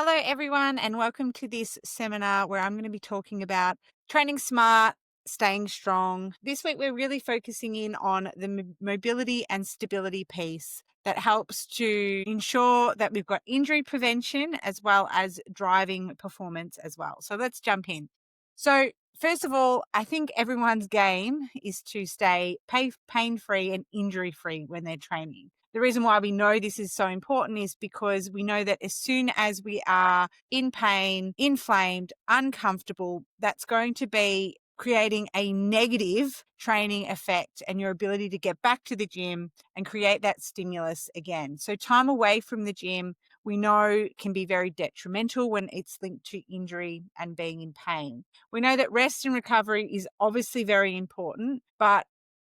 Hello, everyone, and welcome to this seminar where I'm going to be talking about training smart, staying strong. This week, we're really focusing in on the mobility and stability piece that helps to ensure that we've got injury prevention as well as driving performance as well. So let's jump in. So first of all, I think everyone's game is to stay pain-free and injury-free when they're training. The reason why we know this is so important is because we know that as soon as we are in pain, inflamed, uncomfortable, that's going to be creating a negative training effect and your ability to get back to the gym and create that stimulus again. So time away from the gym, we know can be very detrimental when it's linked to injury and being in pain. We know that rest and recovery is obviously very important, but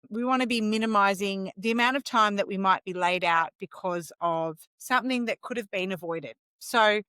we want to be minimizing the amount of time that we might be laid out because of something that could have been avoided. So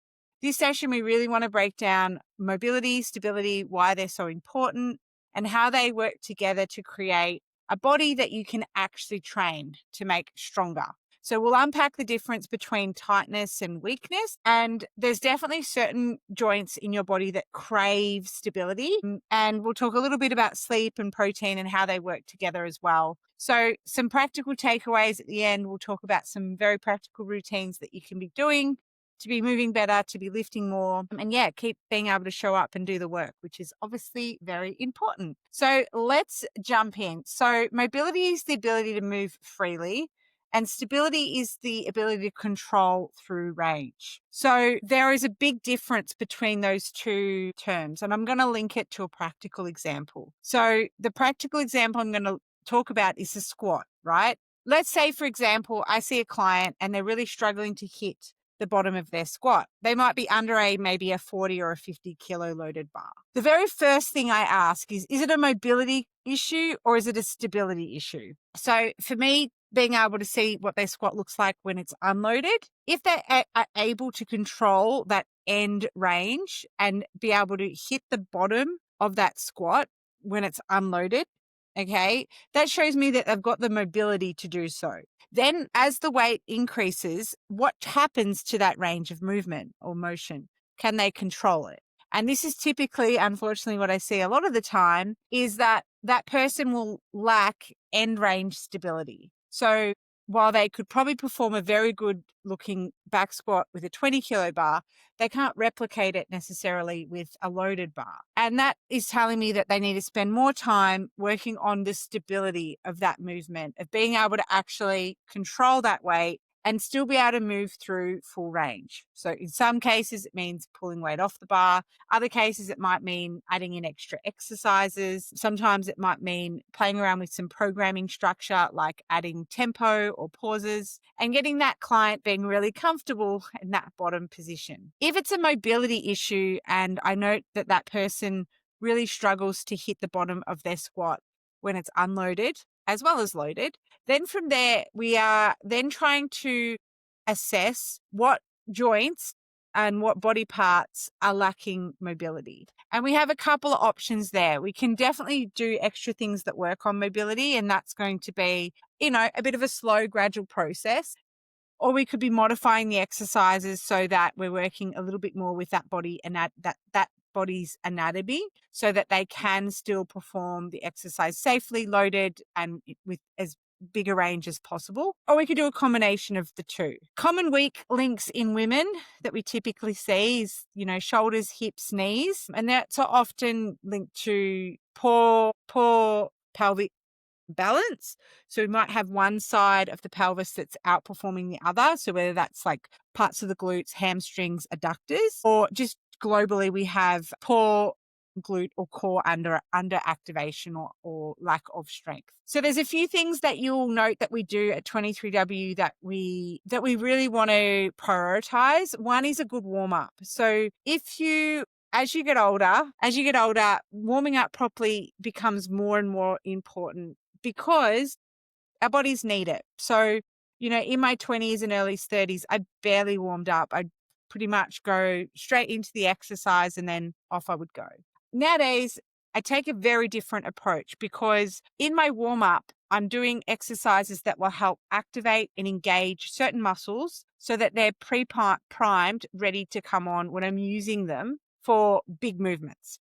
this session, we really want to break down mobility, stability, why they're so important, and how they work together to create a body that you can actually train to make stronger. So we'll unpack the difference between tightness and weakness. And there's definitely certain joints in your body that crave stability. And we'll talk a little bit about sleep and protein and how they work together as well. So some practical takeaways at the end. We'll talk about some very practical routines that you can be doing to be moving better, to be lifting more, and keep being able to show up and do the work, which is obviously very important. So let's jump in. So mobility is the ability to move freely, and stability is the ability to control through range. So there is a big difference between those two terms, and I'm going to link it to a practical example. So the practical example I'm going to talk about is a squat, right? Let's say, for example, I see a client and they're really struggling to hit the bottom of their squat. They might be under maybe a 40 or a 50 kilo loaded bar. The very first thing I ask is it a mobility issue or is it a stability issue? So for me, being able to see what their squat looks like when it's unloaded, if they are able to control that end range and be able to hit the bottom of that squat when it's unloaded, okay, that shows me that they've got the mobility to do so. Then as the weight increases, what happens to that range of movement or motion? Can they control it? And this is typically, unfortunately, what I see a lot of the time is that that person will lack end range stability. So while they could probably perform a very good looking back squat with a 20 kilo bar, they can't replicate it necessarily with a loaded bar. And that is telling me that they need to spend more time working on the stability of that movement, of being able to actually control that weight and still be able to move through full range. So in some cases, it means pulling weight off the bar. Other cases, it might mean adding in extra exercises. Sometimes it might mean playing around with some programming structure, like adding tempo or pauses, and getting that client being really comfortable in that bottom position. If it's a mobility issue, and I note that that person really struggles to hit the bottom of their squat when it's unloaded as well as loaded, then from there, we are then trying to assess what joints and what body parts are lacking mobility. And we have a couple of options there. We can definitely do extra things that work on mobility, and that's going to be, a bit of a slow, gradual process. Or we could be modifying the exercises so that we're working a little bit more with that body and that body's anatomy so that they can still perform the exercise safely, loaded, and with as big a range as possible. Or we could do a combination of the two. Common weak links in women that we typically see is, shoulders, hips, knees. And that's often linked to poor pelvic balance. So we might have one side of the pelvis that's outperforming the other. So whether that's like parts of the glutes, hamstrings, adductors, or just globally we have poor glute or core under activation or lack of strength. So there's a few things that you'll note that we do at 23W that we really want to prioritize. One is a good warm up. So as you get older, warming up properly becomes more and more important because our bodies need it. So, in my 20s and early 30s, I barely warmed up. I'd pretty much go straight into the exercise and then off I would go. Nowadays, I take a very different approach because in my warm up, I'm doing exercises that will help activate and engage certain muscles so that they're primed, ready to come on when I'm using them for big movements.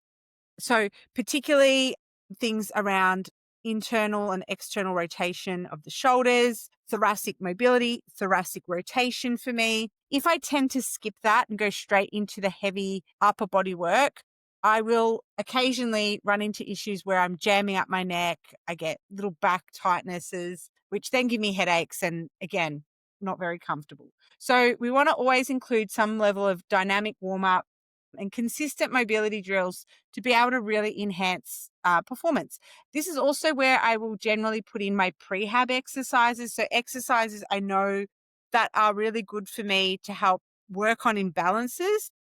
So particularly things around internal and external rotation of the shoulders, thoracic mobility, thoracic rotation for me. If I tend to skip that and go straight into the heavy upper body work, I will occasionally run into issues where I'm jamming up my neck. I get little back tightnesses, which then give me headaches and again, not very comfortable. So we want to always include some level of dynamic warm up and consistent mobility drills to be able to really enhance performance. This is also where I will generally put in my prehab exercises. So exercises I know that are really good for me to help work on imbalances.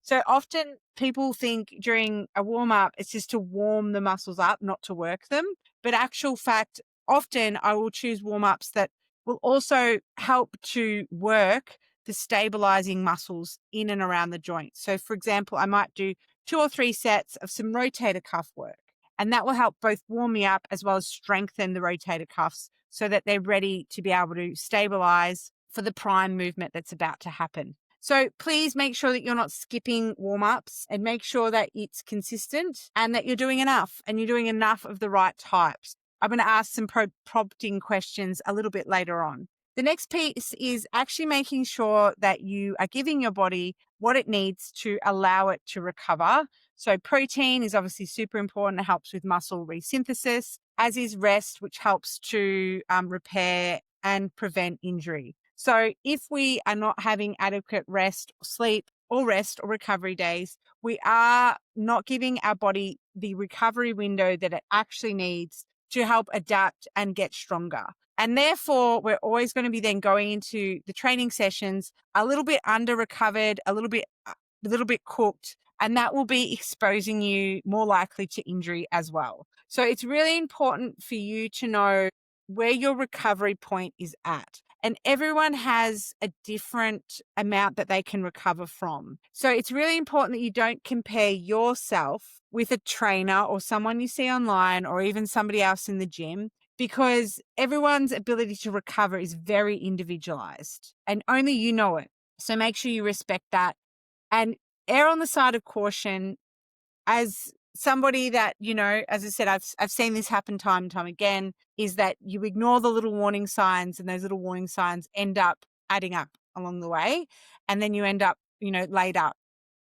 So often people think during a warm up, it's just to warm the muscles up, not to work them. But actual fact, often I will choose warm ups that will also help to work the stabilizing muscles in and around the joint. So for example, I might do 2 or 3 sets of some rotator cuff work, and that will help both warm me up as well as strengthen the rotator cuffs so that they're ready to be able to stabilize for the prime movement that's about to happen. So please make sure that you're not skipping warm-ups and make sure that it's consistent and that you're doing enough and you're doing enough of the right types. I'm going to ask some prompting questions a little bit later on. The next piece is actually making sure that you are giving your body what it needs to allow it to recover. So protein is obviously super important. It helps with muscle resynthesis, as is rest, which helps to repair and prevent injury. So if we are not having adequate rest, sleep, or rest or recovery days, we are not giving our body the recovery window that it actually needs to help adapt and get stronger. And therefore, we're always going to be then going into the training sessions a little bit under recovered, a little bit cooked, and that will be exposing you more likely to injury as well. So it's really important for you to know where your recovery point is at. And everyone has a different amount that they can recover from. So it's really important that you don't compare yourself with a trainer or someone you see online or even somebody else in the gym, because everyone's ability to recover is very individualized and only you know it. So make sure you respect that and err on the side of caution. As somebody that, as I said, I've seen this happen time and time again, is that you ignore the little warning signs and those little warning signs end up adding up along the way. And then you end up, laid up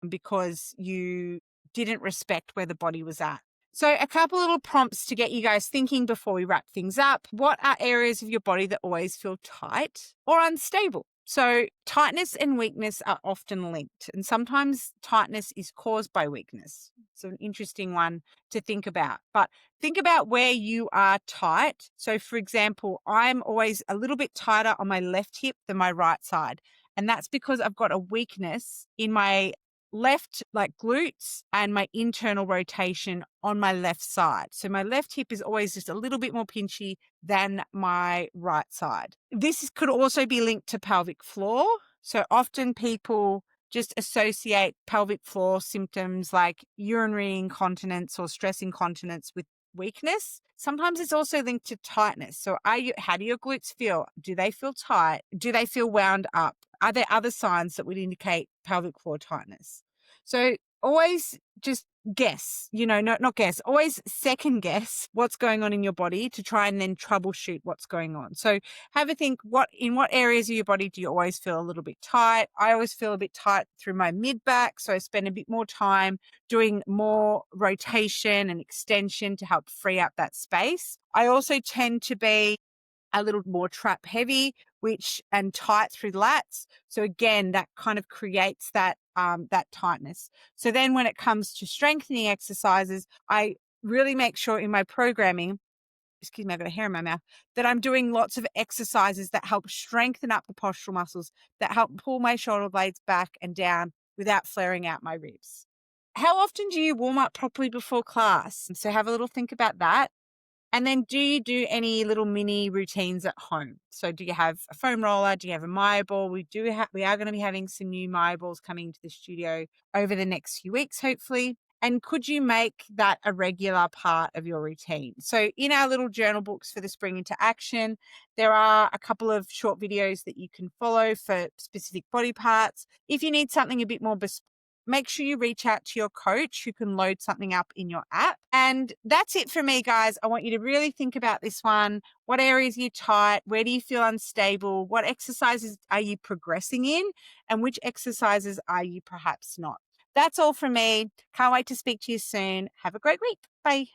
because you didn't respect where the body was at. So a couple little prompts to get you guys thinking before we wrap things up. What are areas of your body that always feel tight or unstable? So tightness and weakness are often linked, and sometimes tightness is caused by weakness. It's an interesting one to think about, but think about where you are tight. So for example, I'm always a little bit tighter on my left hip than my right side. And that's because I've got a weakness in my left glutes and my internal rotation on my left side. So my left hip is always just a little bit more pinchy than my right side. This could also be linked to pelvic floor. So often people just associate pelvic floor symptoms like urinary incontinence or stress incontinence with weakness. Sometimes it's also linked to tightness. So how do your glutes feel? Do they feel tight? Do they feel wound up? Are there other signs that would indicate pelvic floor tightness? So always just guess, not guess, always second guess what's going on in your body to try and then troubleshoot what's going on. So have a think, in what areas of your body do you always feel a little bit tight? I always feel a bit tight through my mid back. So I spend a bit more time doing more rotation and extension to help free up that space. I also tend to be a little more trap heavy, and tight through the lats. So again, that kind of creates that tightness. So then when it comes to strengthening exercises, I really make sure in my programming, excuse me, I've got a hair in my mouth, that I'm doing lots of exercises that help strengthen up the postural muscles, that help pull my shoulder blades back and down without flaring out my ribs. How often do you warm up properly before class? So have a little think about that. And then do you do any little mini routines at home? So do you have a foam roller? Do you have a myo ball? We are going to be having some new myo balls coming into the studio over the next few weeks, hopefully. And could you make that a regular part of your routine? So in our little journal books for the Spring into Action, there are a couple of short videos that you can follow for specific body parts. If you need something a bit more bespoke, make sure you reach out to your coach who can load something up in your app. And that's it for me, guys. I want you to really think about this one. What areas are you tight? Where do you feel unstable? What exercises are you progressing in? And which exercises are you perhaps not? That's all from me. Can't wait to speak to you soon. Have a great week. Bye.